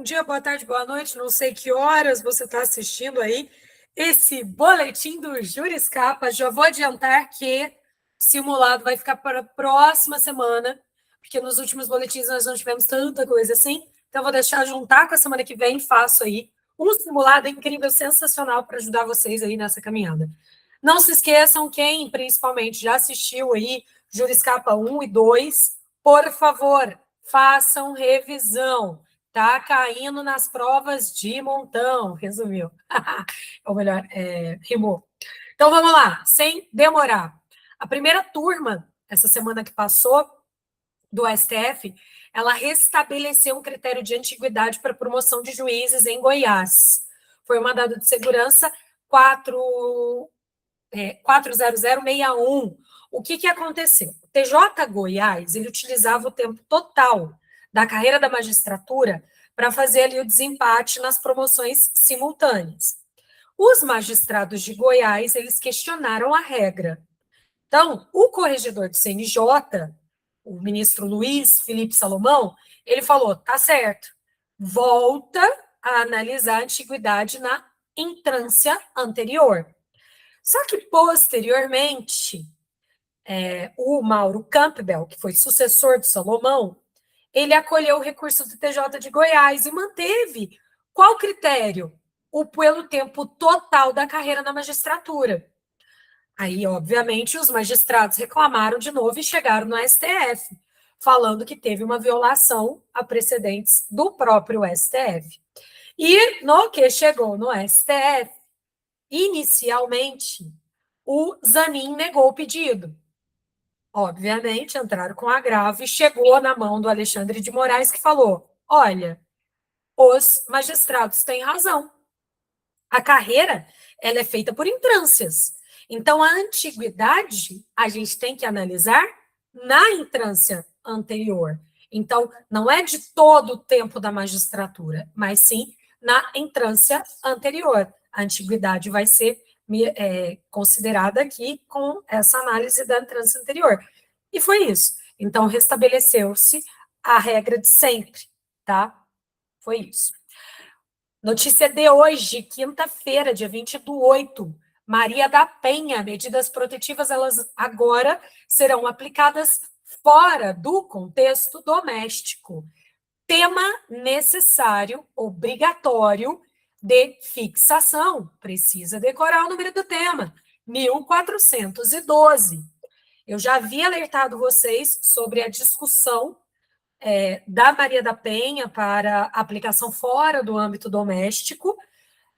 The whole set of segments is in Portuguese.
dia, boa tarde, boa noite, não sei que horas você está assistindo aí esse boletim do Juriscapa. Já vou adiantar que simulado vai ficar para a próxima semana, porque nos últimos boletins nós não tivemos tanta coisa assim, então vou deixar juntar com a semana que vem, faço aí um simulado incrível, sensacional para ajudar vocês aí nessa caminhada. Não se esqueçam, quem principalmente já assistiu aí Juriscapa 1 e 2, por favor, façam revisão. Tá caindo nas provas de montão, resumiu. Ou melhor, rimou. Então vamos lá, sem demorar. A primeira turma, essa semana que passou, do STF, ela restabeleceu um critério de antiguidade para promoção de juízes em Goiás. Foi o mandado de segurança 40061. O que aconteceu? O TJ Goiás, ele utilizava o tempo total da carreira da magistratura para fazer ali o desempate nas promoções simultâneas. Os magistrados de Goiás, eles questionaram a regra. Então, o corregedor do CNJ, o ministro Luiz Felipe Salomão, ele falou, tá certo, volta a analisar a antiguidade na entrância anterior. Só que, posteriormente, o Mauro Campbell, que foi sucessor de Salomão, ele acolheu o recurso do TJ de Goiás e manteve qual critério? Pelo tempo total da carreira na magistratura. Aí, obviamente, os magistrados reclamaram de novo e chegaram no STF, falando que teve uma violação a precedentes do próprio STF. E no que chegou no STF, inicialmente, o Zanin negou o pedido. Obviamente, entraram com agravo e chegou na mão do Alexandre de Moraes, que falou, olha, os magistrados têm razão. A carreira, ela é feita por entrâncias. Então, a antiguidade, a gente tem que analisar na entrância anterior. Então, não é de todo o tempo da magistratura, mas sim na entrância anterior. A antiguidade vai ser considerada aqui com essa análise da entrância anterior. E foi isso. Então, restabeleceu-se a regra de sempre, tá? Foi isso. Notícia de hoje, quinta-feira, dia 20/8, Maria da Penha. Medidas protetivas, elas agora serão aplicadas fora do contexto doméstico. Tema necessário, obrigatório, de fixação. Precisa decorar o número do tema, 1412. Eu já havia alertado vocês sobre a discussão da Maria da Penha para aplicação fora do âmbito doméstico.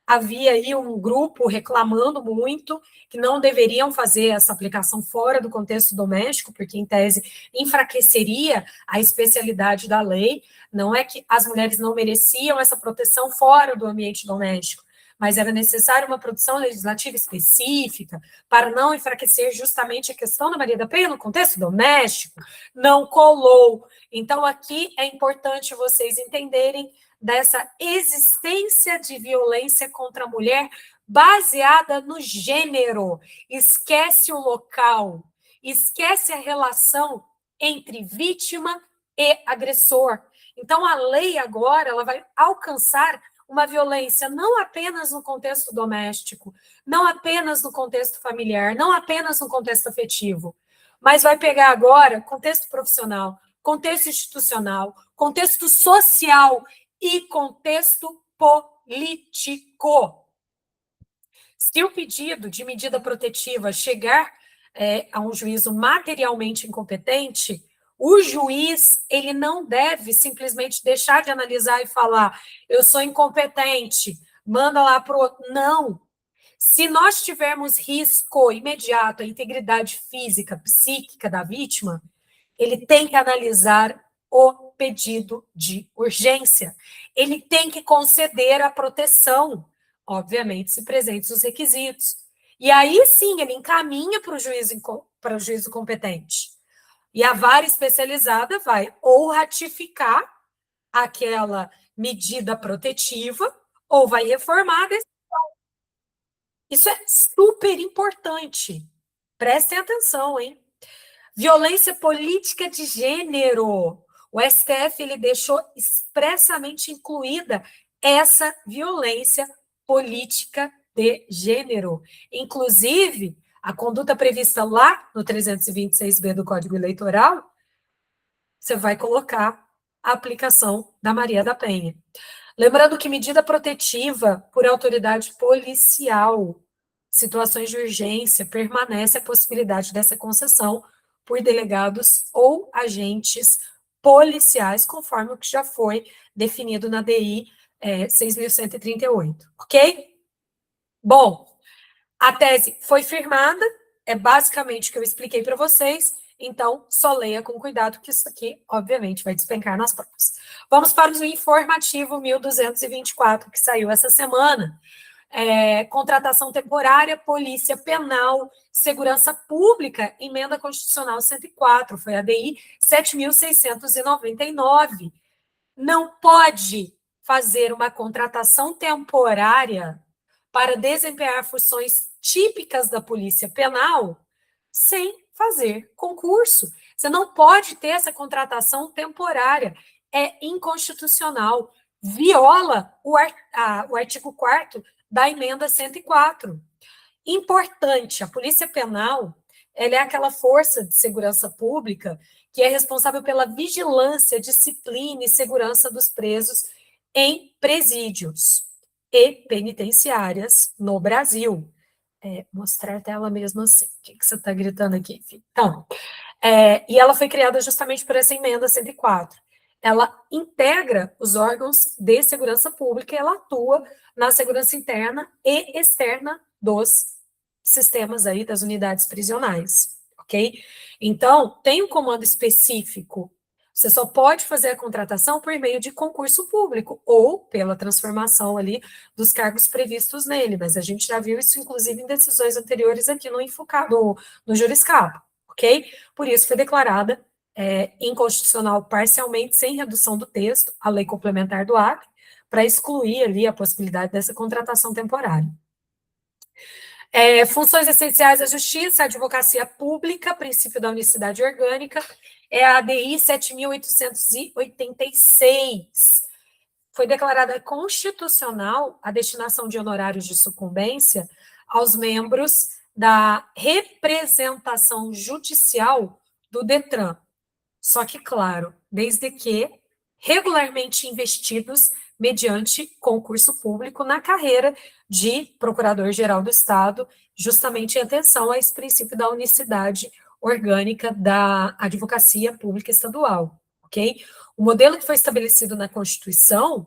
Havia aí um grupo reclamando muito que não deveriam fazer essa aplicação fora do contexto doméstico, porque, em tese, enfraqueceria a especialidade da lei. Não é que as mulheres não mereciam essa proteção fora do ambiente doméstico, mas era necessária uma produção legislativa específica para não enfraquecer justamente a questão da Maria da Penha no contexto doméstico. Não colou. Então, aqui é importante vocês entenderem dessa existência de violência contra a mulher baseada no gênero. Esquece o local, esquece a relação entre vítima e agressor. Então, a lei agora ela vai alcançar uma violência não apenas no contexto doméstico, não apenas no contexto familiar, não apenas no contexto afetivo, mas vai pegar agora contexto profissional, contexto institucional, contexto social e contexto político. Se o pedido de medida protetiva chegar a um juízo materialmente incompetente, o juiz ele não deve simplesmente deixar de analisar e falar eu sou incompetente, manda lá para o outro. Não. Se nós tivermos risco imediato à integridade física, psíquica da vítima, ele tem que analisar o pedido de urgência. Ele tem que conceder a proteção, obviamente, se presentes os requisitos. E aí sim ele encaminha para o juízo competente. E a vara especializada vai ou ratificar aquela medida protetiva ou vai reformar a decisão. Isso é super importante. Prestem atenção, hein? Violência política de gênero. O STF ele deixou expressamente incluída essa violência política de gênero. Inclusive, a conduta prevista lá no 326B do Código Eleitoral, você vai colocar a aplicação da Maria da Penha. Lembrando que medida protetiva por autoridade policial, situações de urgência, permanece a possibilidade dessa concessão por delegados ou agentes policiais, conforme o que já foi definido na DI 6.138, ok? Bom, a tese foi firmada, é basicamente o que eu expliquei para vocês, então só leia com cuidado, que isso aqui, obviamente, vai despencar nas provas. Vamos para o informativo 1224, que saiu essa semana. Contratação temporária, polícia penal, segurança pública, emenda constitucional 104, foi a DI 7.699. Não pode fazer uma contratação temporária para desempenhar funções típicas da polícia penal sem fazer concurso. Você não pode ter essa contratação temporária. É inconstitucional. Viola o artigo 4º da emenda 104. Importante, a polícia penal, ela é aquela força de segurança pública que é responsável pela vigilância, disciplina e segurança dos presos em presídios e penitenciárias no Brasil. Mostrar a tela mesmo assim. O que você está gritando aqui, filho? Então, e ela foi criada justamente por essa emenda 104. Ela integra os órgãos de segurança pública e ela atua na segurança interna e externa dos sistemas aí das unidades prisionais, ok? Então, tem um comando específico. Você só pode fazer a contratação por meio de concurso público ou pela transformação ali dos cargos previstos nele, mas a gente já viu isso, inclusive, em decisões anteriores aqui no Juriscap, ok? Por isso foi declarada inconstitucional parcialmente, sem redução do texto, a lei complementar do Acre, para excluir ali a possibilidade dessa contratação temporária. Funções essenciais da justiça, advocacia pública, princípio da unicidade orgânica, é a ADI 7.886. Foi declarada constitucional a destinação de honorários de sucumbência aos membros da representação judicial do Detran. Só que, claro, desde que regularmente investidos mediante concurso público na carreira de Procurador-Geral do Estado, justamente em atenção a esse princípio da unicidade orgânica da advocacia pública estadual, ok? O modelo que foi estabelecido na Constituição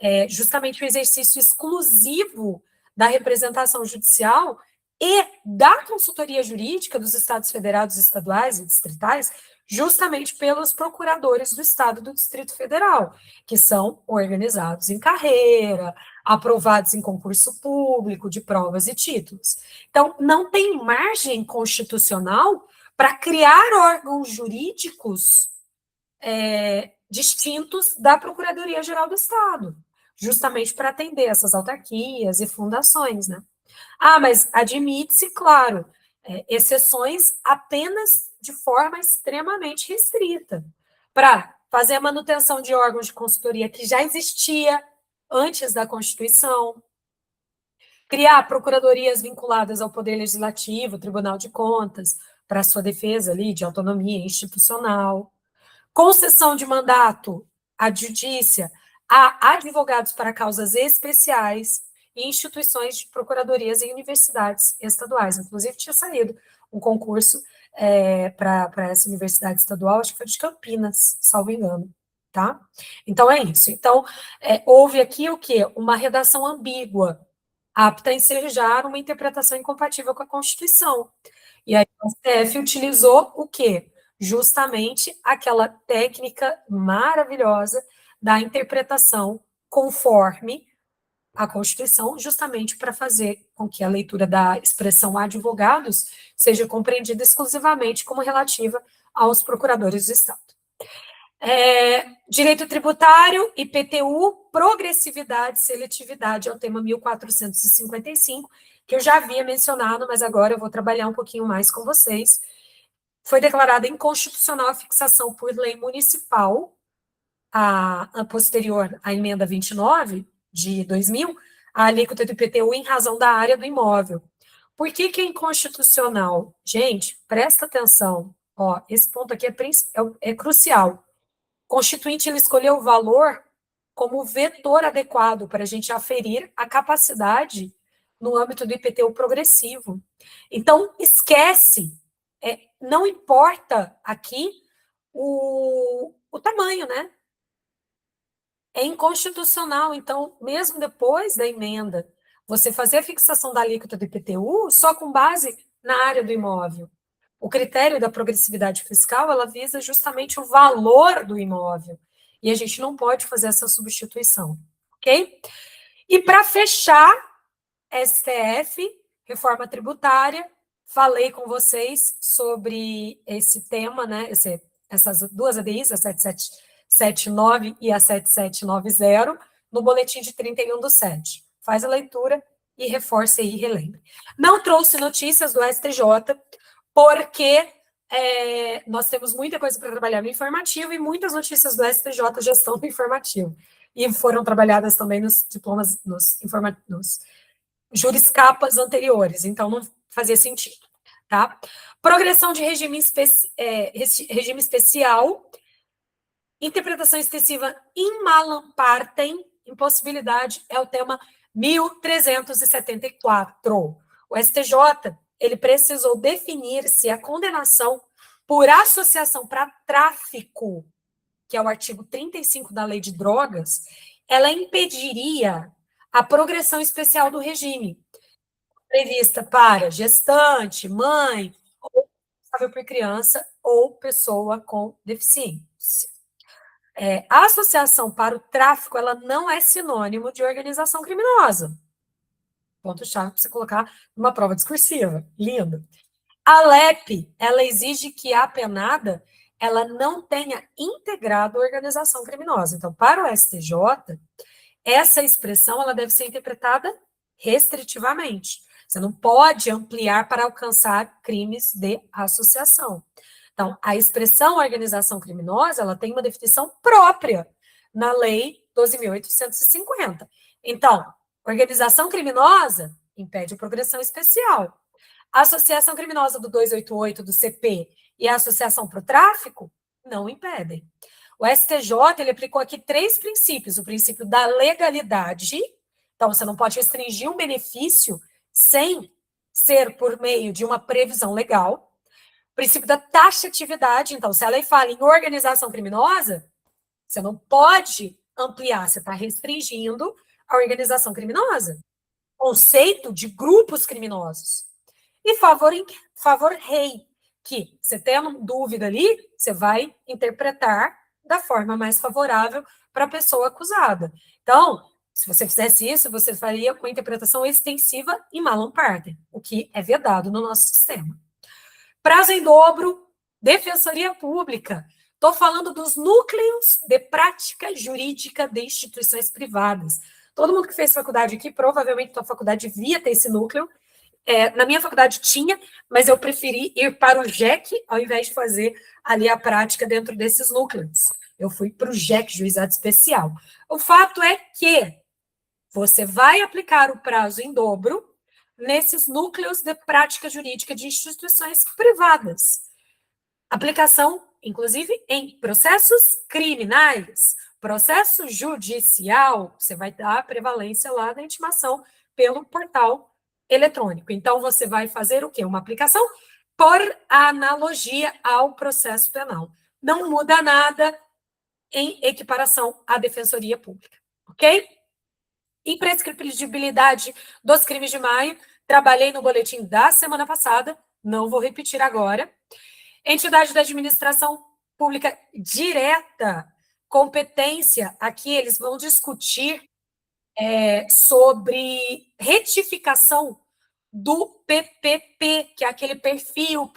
é justamente o exercício exclusivo da representação judicial e da consultoria jurídica dos Estados Federados, estaduais e distritais, justamente pelos procuradores do Estado do Distrito Federal, que são organizados em carreira, aprovados em concurso público, de provas e títulos. Então, não tem margem constitucional para criar órgãos jurídicos distintos da Procuradoria-Geral do Estado, justamente para atender essas autarquias e fundações, né? Mas admite-se, claro, exceções apenas de forma extremamente restrita, para fazer a manutenção de órgãos de consultoria que já existia antes da Constituição, criar procuradorias vinculadas ao Poder Legislativo, Tribunal de Contas, para sua defesa ali de autonomia institucional, concessão de mandato adjudicia a advogados para causas especiais e instituições de procuradorias e universidades estaduais. Inclusive, tinha saído um concurso para essa universidade estadual, acho que foi de Campinas, salvo engano, tá? Então, é isso. Então, houve aqui o quê? Uma redação ambígua, apta a ensejar uma interpretação incompatível com a Constituição. E aí, o STF utilizou o quê? Justamente aquela técnica maravilhosa da interpretação conforme a Constituição, justamente para fazer com que a leitura da expressão advogados seja compreendida exclusivamente como relativa aos procuradores do Estado. Direito tributário, IPTU, progressividade, seletividade, é o tema 1455, que eu já havia mencionado, mas agora eu vou trabalhar um pouquinho mais com vocês. foi declarada inconstitucional a fixação por lei municipal, a posterior à emenda 29 de 2000, a alíquota do IPTU em razão da área do imóvel. Por que é inconstitucional? Gente, presta atenção. Ó, esse ponto aqui é crucial. O Constituinte ele escolheu o valor como vetor adequado para a gente aferir a capacidade no âmbito do IPTU progressivo. Então, esquece, não importa aqui o tamanho, né? É inconstitucional, então, mesmo depois da emenda, você fazer a fixação da alíquota do IPTU só com base na área do imóvel. O critério da progressividade fiscal, ela visa justamente o valor do imóvel, e a gente não pode fazer essa substituição, ok? E para fechar, STF, reforma tributária, falei com vocês sobre esse tema, né, essas duas ADIs, a 7779 e a 7790, no boletim de 31/7. Faz a leitura e reforce aí e relembre. Não trouxe notícias do STJ, porque nós temos muita coisa para trabalhar no informativo e muitas notícias do STJ já estão no informativo. E foram trabalhadas também nos diplomas, nos juriscapas anteriores, então não fazia sentido, tá? Progressão de regime especial, interpretação extensiva in malam partem, impossibilidade é o tema 1374. O STJ, ele precisou definir se a condenação por associação para tráfico, que é o artigo 35 da Lei de Drogas, ela impediria a progressão especial do regime, prevista para gestante, mãe, ou responsável por criança, ou pessoa com deficiência. A associação para o tráfico, ela não é sinônimo de organização criminosa. Ponto-chave para você colocar numa prova discursiva. Lindo. A LEP, ela exige que a penada, ela não tenha integrado a organização criminosa. Então, para o STJ, essa expressão, ela deve ser interpretada restritivamente. Você não pode ampliar para alcançar crimes de associação. Então, a expressão organização criminosa, ela tem uma definição própria na Lei 12.850. Então, organização criminosa impede a progressão especial. A associação criminosa do 288 do CP e a associação para o tráfico não impedem. O STJ, ele aplicou aqui 3 princípios. O princípio da legalidade, então você não pode restringir um benefício sem ser por meio de uma previsão legal. O princípio da taxatividade, então, se a lei fala em organização criminosa, você não pode ampliar, você está restringindo a organização criminosa. Conceito de grupos criminosos. E favor rei, que você tendo dúvida ali, você vai interpretar da forma mais favorável para a pessoa acusada. Então, se você fizesse isso, você faria com interpretação extensiva em malam partem, o que é vedado no nosso sistema. Prazo em dobro, defensoria pública. Estou falando dos núcleos de prática jurídica de instituições privadas. Todo mundo que fez faculdade aqui, provavelmente a tua faculdade devia ter esse núcleo. Na minha faculdade tinha, mas eu preferi ir para o JEC ao invés de fazer ali a prática dentro desses núcleos. Eu fui para o JEC, Juizado Especial. O fato é que você vai aplicar o prazo em dobro nesses núcleos de prática jurídica de instituições privadas. Aplicação, inclusive, em processos criminais, processo judicial, você vai dar a prevalência lá da intimação pelo portal eletrônico. Então, você vai fazer o quê? Uma aplicação por analogia ao processo penal. Não muda nada em equiparação à defensoria pública, ok? Imprescritibilidade dos crimes de maio, trabalhei no boletim da semana passada, não vou repetir agora. Entidade da administração pública direta, competência, aqui eles vão discutir sobre retificação do PPP, que é aquele perfil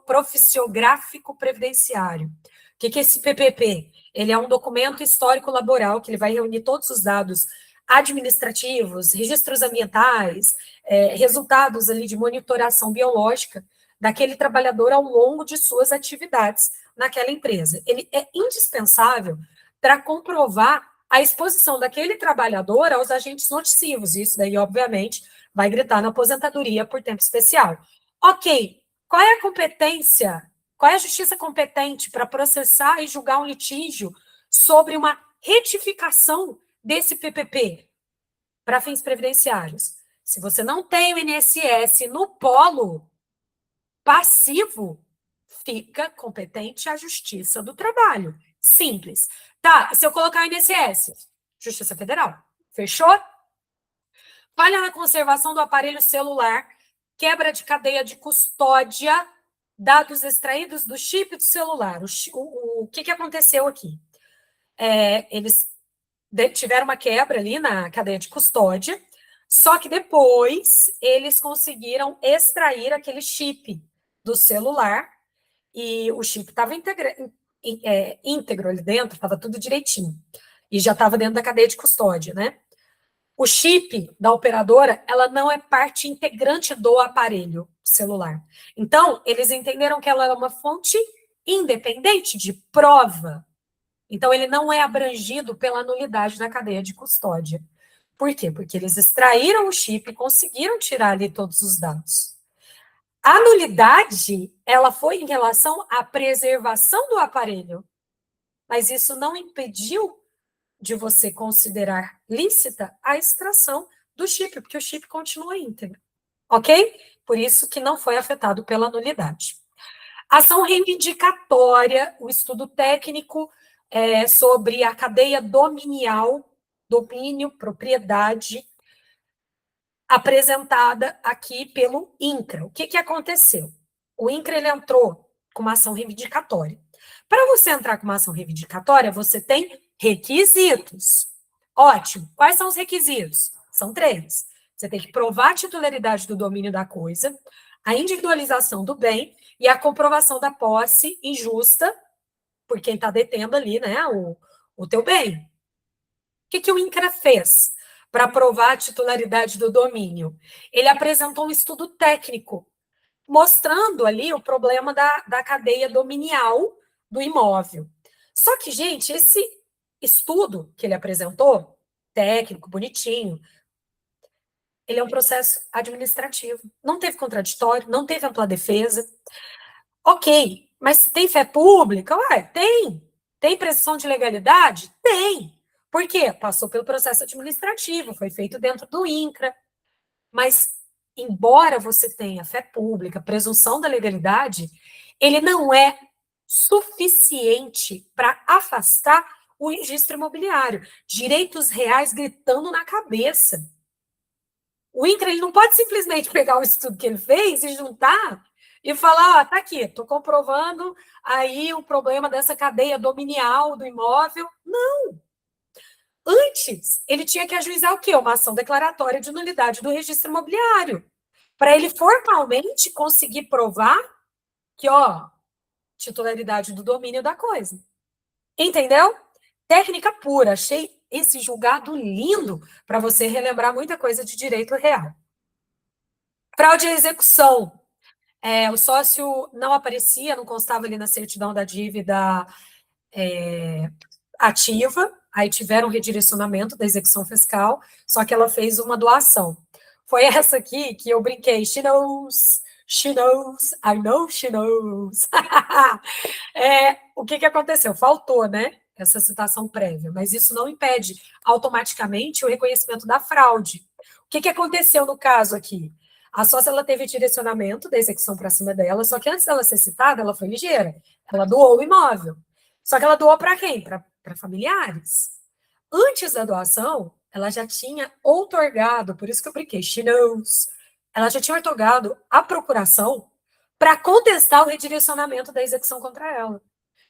profissiográfico previdenciário. O que é esse PPP? Ele é um documento histórico laboral que ele vai reunir todos os dados administrativos, registros ambientais, resultados ali de monitoração biológica daquele trabalhador ao longo de suas atividades naquela empresa. Ele é indispensável para comprovar a exposição daquele trabalhador aos agentes nocivos. Isso daí, obviamente, vai gritar na aposentadoria por tempo especial. Ok, qual é a competência, qual é a justiça competente para processar e julgar um litígio sobre uma retificação desse PPP para fins previdenciários? Se você não tem o INSS no polo passivo, fica competente a Justiça do Trabalho. Simples. Tá, se eu colocar o INSS, Justiça Federal. Fechou? Falha na conservação do aparelho celular, quebra de cadeia de custódia, dados extraídos do chip do celular. O que aconteceu aqui? Eles tiveram uma quebra ali na cadeia de custódia, só que depois eles conseguiram extrair aquele chip do celular e o chip estava íntegro ali dentro, estava tudo direitinho. E já estava dentro da cadeia de custódia, né? O chip da operadora, ela não é parte integrante do aparelho celular. Então, eles entenderam que ela é uma fonte independente de prova. Então, ele não é abrangido pela nulidade da cadeia de custódia. Por quê? Porque eles extraíram o chip e conseguiram tirar ali todos os dados. A nulidade, ela foi em relação à preservação do aparelho, mas isso não impediu de você considerar lícita a extração do chip, porque o chip continua íntegro, ok? Por isso que não foi afetado pela nulidade. Ação reivindicatória, o estudo técnico sobre a cadeia dominial, domínio, propriedade, apresentada aqui pelo INCRA. O que aconteceu? O INCRA ele entrou com uma ação reivindicatória. Para você entrar com uma ação reivindicatória, você tem requisitos. Ótimo. Quais são os requisitos? São 3. Você tem que provar a titularidade do domínio da coisa, a individualização do bem e a comprovação da posse injusta por quem está detendo ali, né, o teu bem. O que o INCRA fez para provar a titularidade do domínio? Ele apresentou um estudo técnico, mostrando ali o problema da cadeia dominial do imóvel. Só que, gente, esse estudo que ele apresentou, técnico, bonitinho, ele é um processo administrativo. Não teve contraditório, não teve ampla defesa. Ok, mas tem fé pública? Ué, tem. Tem presunção de legalidade? Tem. Por quê? Passou pelo processo administrativo, foi feito dentro do INCRA. Mas, embora você tenha fé pública, presunção da legalidade, ele não é suficiente para afastar o registro imobiliário. Direitos reais gritando na cabeça. O INCRA ele não pode simplesmente pegar o estudo que ele fez e juntar e falar, tá aqui, estou comprovando aí o problema dessa cadeia dominial do imóvel. Não. Antes, ele tinha que ajuizar o quê? Uma ação declaratória de nulidade do registro imobiliário, para ele formalmente conseguir provar que, titularidade do domínio da coisa. Entendeu? Técnica pura. Achei esse julgado lindo para você relembrar muita coisa de direito real. Fraude à execução. O sócio não aparecia, não constava ali na certidão da dívida ativa, aí tiveram um redirecionamento da execução fiscal, só que ela fez uma doação. Foi essa aqui que eu brinquei, she knows, I know she knows. O que aconteceu? Faltou, né? Essa citação prévia, mas isso não impede automaticamente o reconhecimento da fraude. O que aconteceu no caso aqui? A sócia ela teve direcionamento da execução para cima dela, só que antes dela ser citada, ela foi ligeira. Ela doou o imóvel. Só que ela doou para quem? Para familiares. Antes da doação, ela já tinha outorgado, por isso que eu brinquei, she knows, ela já tinha outorgado a procuração para contestar o redirecionamento da execução contra ela.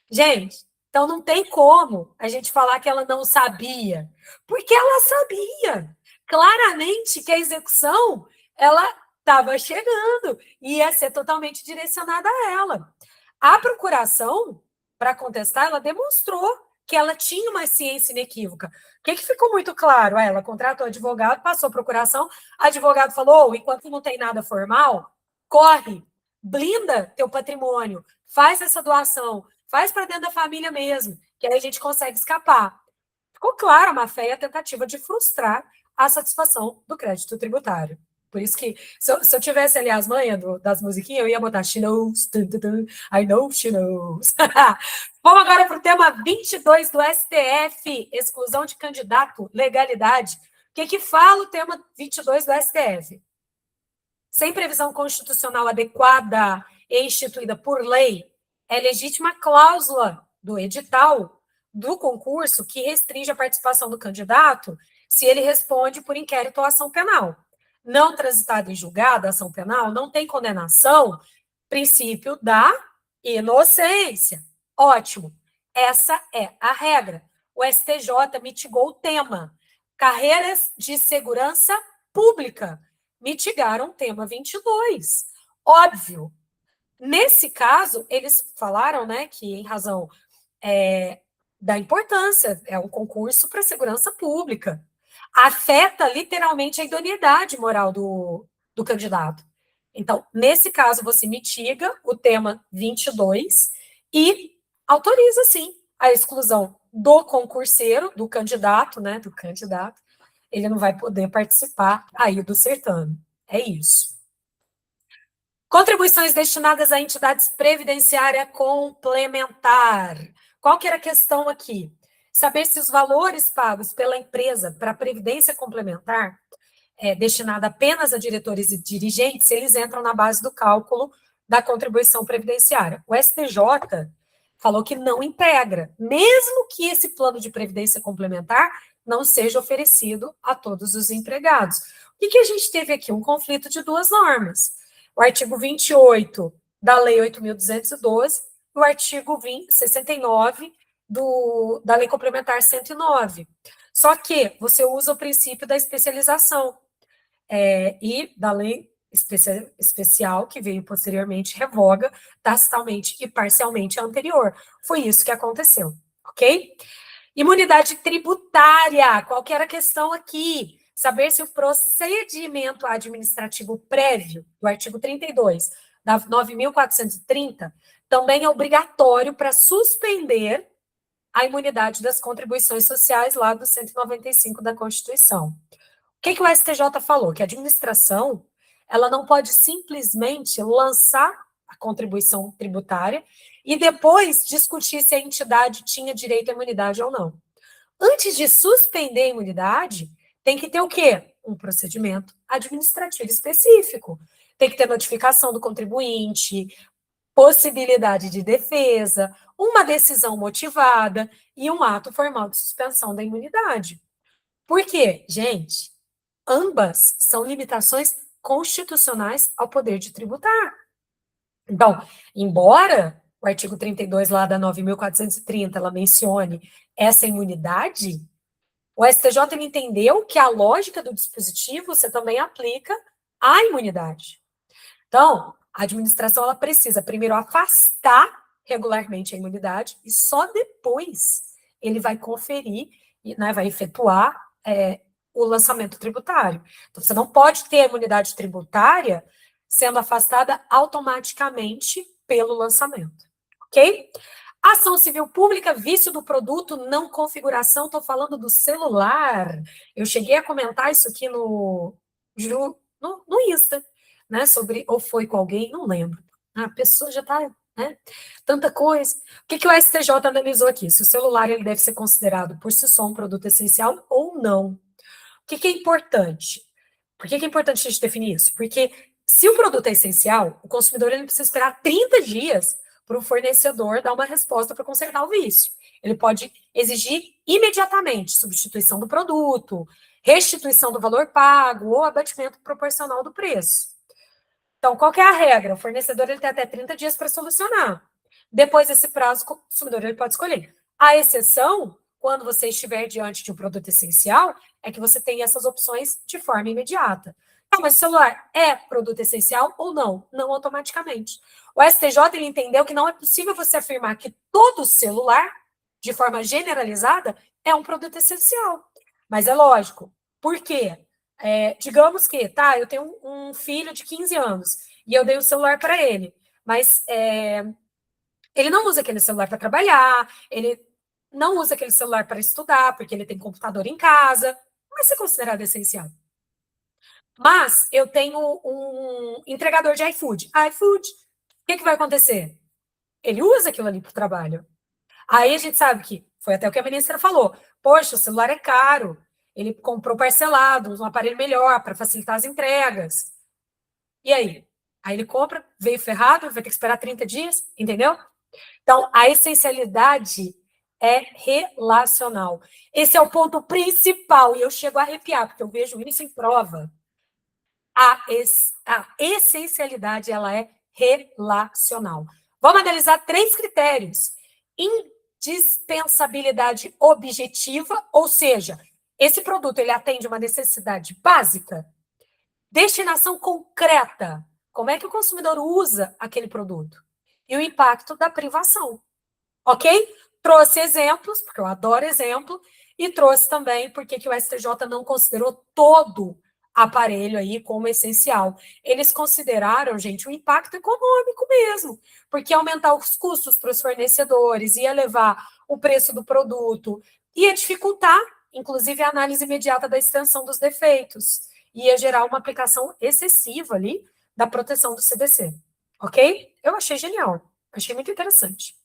Gente, então não tem como a gente falar que ela não sabia, porque ela sabia claramente que a execução ela estava chegando e ia ser totalmente direcionada a ela. A procuração, para contestar, ela demonstrou que ela tinha uma ciência inequívoca. O que ficou muito claro? Ela contratou advogado, passou a procuração, advogado falou, enquanto não tem nada formal, corre blinda teu patrimônio, faz essa doação, faz para dentro da família mesmo, que aí a gente consegue escapar. Ficou claro a má-fé e a tentativa de frustrar a satisfação do crédito tributário. Por isso que, se eu tivesse ali as manhas das musiquinhas, eu ia botar she knows, I know she knows. Vamos agora para o tema 22 do STF, exclusão de candidato, legalidade. O que fala o tema 22 do STF? Sem previsão constitucional adequada e instituída por lei, é legítima cláusula do edital do concurso que restringe a participação do candidato se ele responde por inquérito ou ação penal. Não transitado em julgado, ação penal, não tem condenação, princípio da inocência. Ótimo. Essa é a regra. O STJ mitigou o tema. Carreiras de segurança pública mitigaram o tema 22. Óbvio. Nesse caso, eles falaram, né, que em razão da importância, é um concurso para segurança pública. Afeta literalmente a idoneidade moral do candidato. Então, nesse caso, você mitiga o tema 22 e autoriza, sim, a exclusão do concurseiro, do candidato, né, do candidato, ele não vai poder participar aí do certame. É isso. Contribuições destinadas a entidades previdenciária complementar. Qual que era a questão aqui? Saber se os valores pagos pela empresa para a previdência complementar, destinada apenas a diretores e dirigentes, eles entram na base do cálculo da contribuição previdenciária. O STJ falou que não integra, mesmo que esse plano de previdência complementar não seja oferecido a todos os empregados. O que a gente teve aqui? Um conflito de duas normas. O artigo 28 da Lei 8.212 e o artigo 69 da Lei Complementar 109. Só que você usa o princípio da especialização e da lei especial, que veio posteriormente, revoga tacitalmente e parcialmente a anterior. Foi isso que aconteceu, ok? Imunidade tributária, qual que era a questão aqui? Saber se o procedimento administrativo prévio, do artigo 32, da 9.430, também é obrigatório para suspender a imunidade das contribuições sociais lá do 195 da Constituição. O que o STJ falou? Que a administração, ela não pode simplesmente lançar a contribuição tributária e depois discutir se a entidade tinha direito à imunidade ou não. Antes de suspender a imunidade, tem que ter o quê? Um procedimento administrativo específico. Tem que ter notificação do contribuinte, possibilidade de defesa, uma decisão motivada e um ato formal de suspensão da imunidade. Por quê? Gente, ambas são limitações constitucionais ao poder de tributar. Então, embora o artigo 32 lá da 9.430 ela mencione essa imunidade, o STJ entendeu que a lógica do dispositivo você também aplica à imunidade. Então, a administração ela precisa primeiro afastar regularmente a imunidade e só depois ele vai conferir, né, vai efetuar o lançamento tributário. Então, você não pode ter a imunidade tributária sendo afastada automaticamente pelo lançamento, ok? Ação civil pública, vício do produto, não configuração, estou falando do celular. Eu cheguei a comentar isso aqui no Insta, né, sobre, ou foi com alguém, não lembro. A pessoa já está, né, tanta coisa. O que o STJ analisou aqui? Se o celular ele deve ser considerado por si só um produto essencial ou não. O que é importante? Por que é importante a gente definir isso? Porque se o produto é essencial, o consumidor ele precisa esperar 30 dias para o fornecedor dar uma resposta para consertar o vício. Ele pode exigir imediatamente substituição do produto, restituição do valor pago ou abatimento proporcional do preço. Então, qual que é a regra? O fornecedor ele tem até 30 dias para solucionar. Depois desse prazo, o consumidor ele pode escolher. A exceção, quando você estiver diante de um produto essencial, é que você tem essas opções de forma imediata. Mas o celular é produto essencial ou não? Não automaticamente. O STJ ele entendeu que não é possível você afirmar que todo celular, de forma generalizada, é um produto essencial. Mas é lógico. Por quê? Digamos que, eu tenho um filho de 15 anos e eu dei o celular para ele. Mas ele não usa aquele celular para trabalhar, ele não usa aquele celular para estudar, porque ele tem computador em casa, vai ser considerado essencial. Mas eu tenho um entregador de iFood. iFood, o que vai acontecer? Ele usa aquilo ali para o trabalho. Aí a gente sabe que, foi até o que a ministra falou, poxa, o celular é caro, ele comprou parcelado, um aparelho melhor para facilitar as entregas. E aí? Aí ele compra, veio ferrado, vai ter que esperar 30 dias, entendeu? Então, a essencialidade é relacional. Esse é o ponto principal, e eu chego a arrepiar, porque eu vejo isso em prova. A essencialidade, ela é relacional. Vamos analisar 3 critérios. Indispensabilidade objetiva, ou seja, esse produto ele atende uma necessidade básica. Destinação concreta. Como é que o consumidor usa aquele produto? E o impacto da privação. Ok? Trouxe exemplos, porque eu adoro exemplo, e trouxe também porque que o STJ não considerou todo aparelho aí como essencial. Eles consideraram, gente, o impacto econômico mesmo, porque ia aumentar os custos para os fornecedores, ia levar o preço do produto, ia dificultar, inclusive, a análise imediata da extensão dos defeitos, ia gerar uma aplicação excessiva ali da proteção do CDC. Ok? Eu achei genial, achei muito interessante.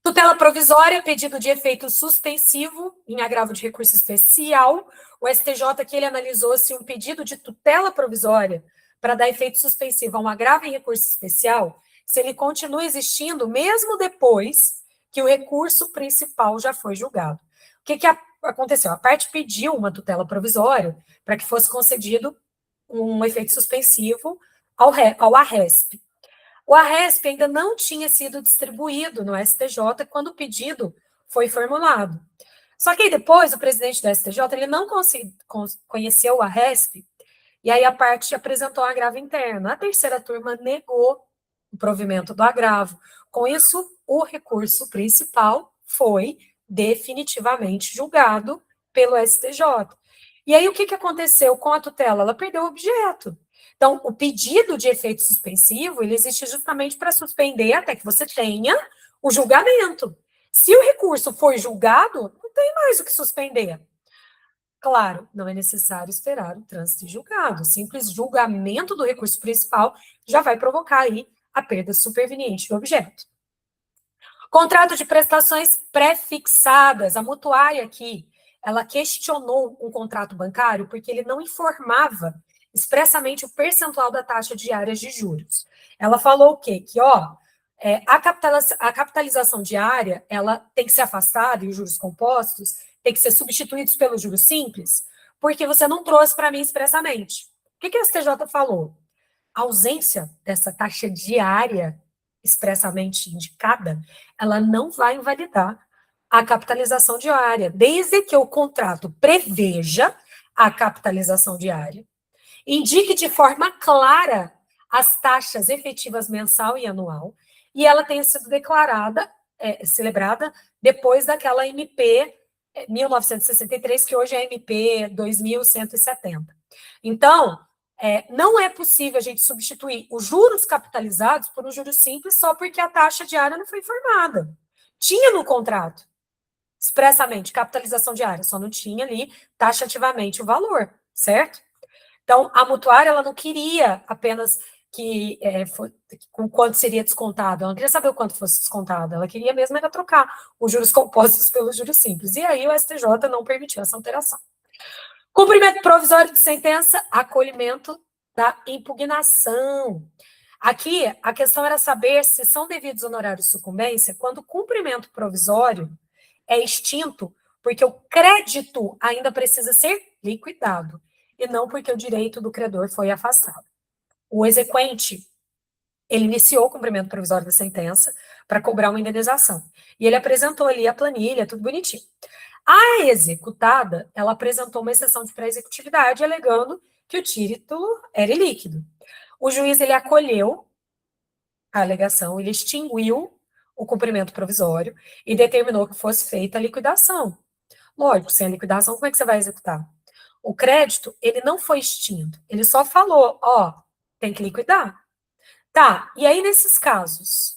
Tutela provisória, pedido de efeito suspensivo em agravo de recurso especial. O STJ que ele analisou se um pedido de tutela provisória para dar efeito suspensivo a um agravo em recurso especial, se ele continua existindo mesmo depois que o recurso principal já foi julgado. O que aconteceu? A parte pediu uma tutela provisória para que fosse concedido um efeito suspensivo ao ARRESP. O ARRESP ainda não tinha sido distribuído no STJ quando o pedido foi formulado. Só que aí depois o presidente do STJ ele não conheceu o ARRESP e aí a parte apresentou um agravo interno. A terceira turma negou o provimento do agravo. Com isso, o recurso principal foi definitivamente julgado pelo STJ. E aí o que aconteceu com a tutela? Ela perdeu o objeto. Então, o pedido de efeito suspensivo, ele existe justamente para suspender até que você tenha o julgamento. Se o recurso for julgado, não tem mais o que suspender. Claro, não é necessário esperar o trânsito de julgado. O simples julgamento do recurso principal já vai provocar aí a perda superveniente do objeto. Contrato de prestações pré-fixadas. A mutuária aqui, ela questionou um contrato bancário porque ele não informava expressamente o percentual da taxa diária de juros. Ela falou o quê? Que, a capitalização diária, ela tem que ser afastada e os juros compostos tem que ser substituídos pelos juros simples, porque você não trouxe para mim expressamente. O que a STJ falou? A ausência dessa taxa diária expressamente indicada, ela não vai invalidar a capitalização diária, desde que o contrato preveja a capitalização diária, indique de forma clara as taxas efetivas mensal e anual, e ela tenha sido declarada, celebrada, depois daquela MP 1963, que hoje é MP 2170. Então, não é possível a gente substituir os juros capitalizados por um juros simples só porque a taxa diária não foi informada. Tinha no contrato, expressamente, capitalização diária, só não tinha ali taxativamente o valor, certo? Então, a mutuária, ela não queria apenas que com quanto seria descontado, ela não queria saber o quanto fosse descontado, ela queria mesmo era trocar os juros compostos pelos juros simples. E aí o STJ não permitiu essa alteração. Cumprimento provisório de sentença, acolhimento da impugnação. Aqui, a questão era saber se são devidos honorários de sucumbência quando o cumprimento provisório é extinto porque o crédito ainda precisa ser liquidado e não porque o direito do credor foi afastado. O exequente, ele iniciou o cumprimento provisório da sentença para cobrar uma indenização. E ele apresentou ali a planilha, tudo bonitinho. A executada, ela apresentou uma exceção de pré-executividade, alegando que o título era ilíquido. O juiz, ele acolheu a alegação, ele extinguiu o cumprimento provisório e determinou que fosse feita a liquidação. Lógico, sem a liquidação, como é que você vai executar? O crédito, ele não foi extinto, ele só falou, Tem que liquidar. Tá, e aí nesses casos,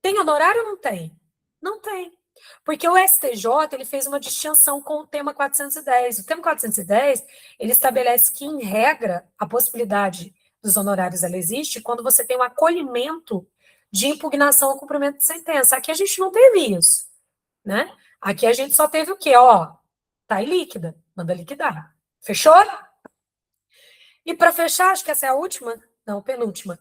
tem honorário ou não tem? Não tem. Porque o STJ ele fez uma distinção com o tema 410. O tema 410 ele estabelece que, em regra, a possibilidade dos honorários ela existe quando você tem um acolhimento de impugnação ao cumprimento de sentença. Aqui a gente não teve isso, né? Aqui a gente só teve o quê? Ó, tá ilíquida, manda liquidar. Fechou? E para fechar, acho que essa é a última, não, penúltima.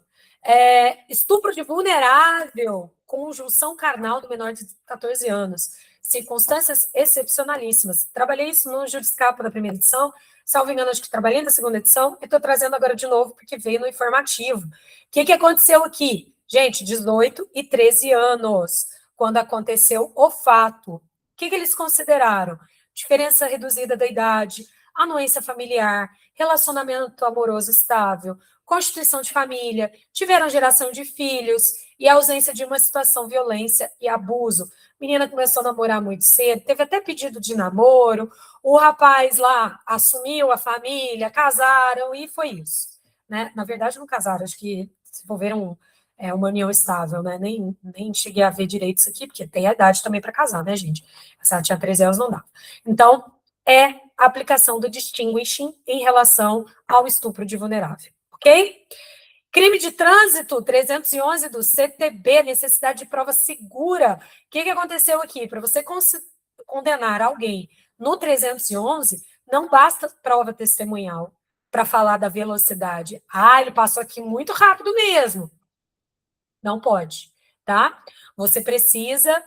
Estupro de vulnerável, conjunção carnal do menor de 14 anos. Circunstâncias excepcionalíssimas. Trabalhei isso no Juriscapa da primeira edição, salvo engano, acho que trabalhei na segunda edição, e estou trazendo agora de novo, porque veio no informativo. O que aconteceu aqui? Gente, 18 e 13 anos, quando aconteceu o fato. O que eles consideraram? Diferença reduzida da idade, anuência familiar, relacionamento amoroso estável, constituição de família, tiveram geração de filhos e ausência de uma situação de violência e abuso. Menina começou a namorar muito cedo, teve até pedido de namoro, o rapaz lá assumiu a família, casaram e foi isso. Né? Na verdade, não casaram, acho que se envolveram uma união estável, né? Nem cheguei a ver direito isso aqui, porque tem a idade também para casar, né, gente? Se ela tinha 13 anos, não dá. Então, é a aplicação do distinguishing em relação ao estupro de vulnerável, ok? Crime de trânsito, 311 do CTB, necessidade de prova segura. O que aconteceu aqui? Para você condenar alguém no 311, não basta prova testemunhal para falar da velocidade. Ah, ele passou aqui muito rápido mesmo. Não pode, tá? Você precisa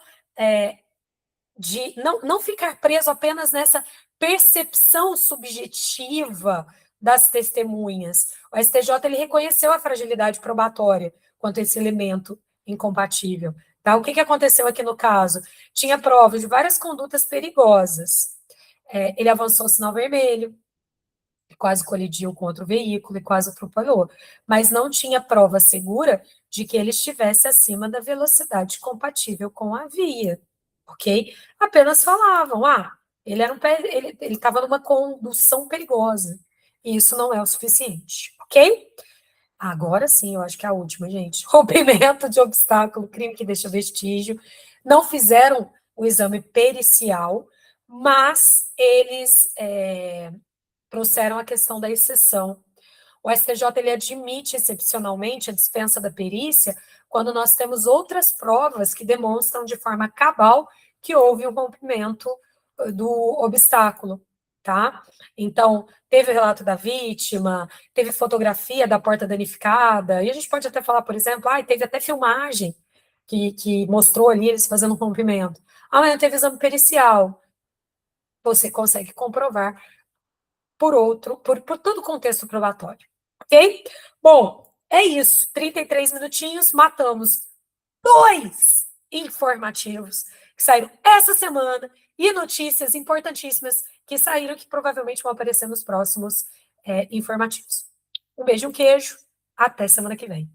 de não ficar preso apenas nessa percepção subjetiva das testemunhas. O STJ ele reconheceu a fragilidade probatória quanto a esse elemento incompatível. Tá? O que aconteceu aqui no caso? Tinha provas de várias condutas perigosas. Ele avançou o sinal vermelho, quase colidiu contra o veículo e quase atropelou, mas não tinha prova segura de que ele estivesse acima da velocidade compatível com a via, ok? Apenas falavam, ele estava numa condução perigosa, e isso não é o suficiente, ok? Agora sim, eu acho que é a última, gente. Rompimento de obstáculo, crime que deixa vestígio. Não fizeram o exame pericial, mas eles trouxeram a questão da exceção. O STJ ele admite excepcionalmente a dispensa da perícia quando nós temos outras provas que demonstram de forma cabal que houve um rompimento do obstáculo, tá? Então, teve o relato da vítima, teve fotografia da porta danificada, e a gente pode até falar, por exemplo, teve até filmagem que mostrou ali eles fazendo um rompimento. Mas não teve exame pericial. Você consegue comprovar por todo o contexto probatório, ok? Bom, é isso, 33 minutinhos, matamos 2 informativos que saíram essa semana e notícias importantíssimas que saíram que provavelmente vão aparecer nos próximos informativos. Um beijo, um queijo, até semana que vem.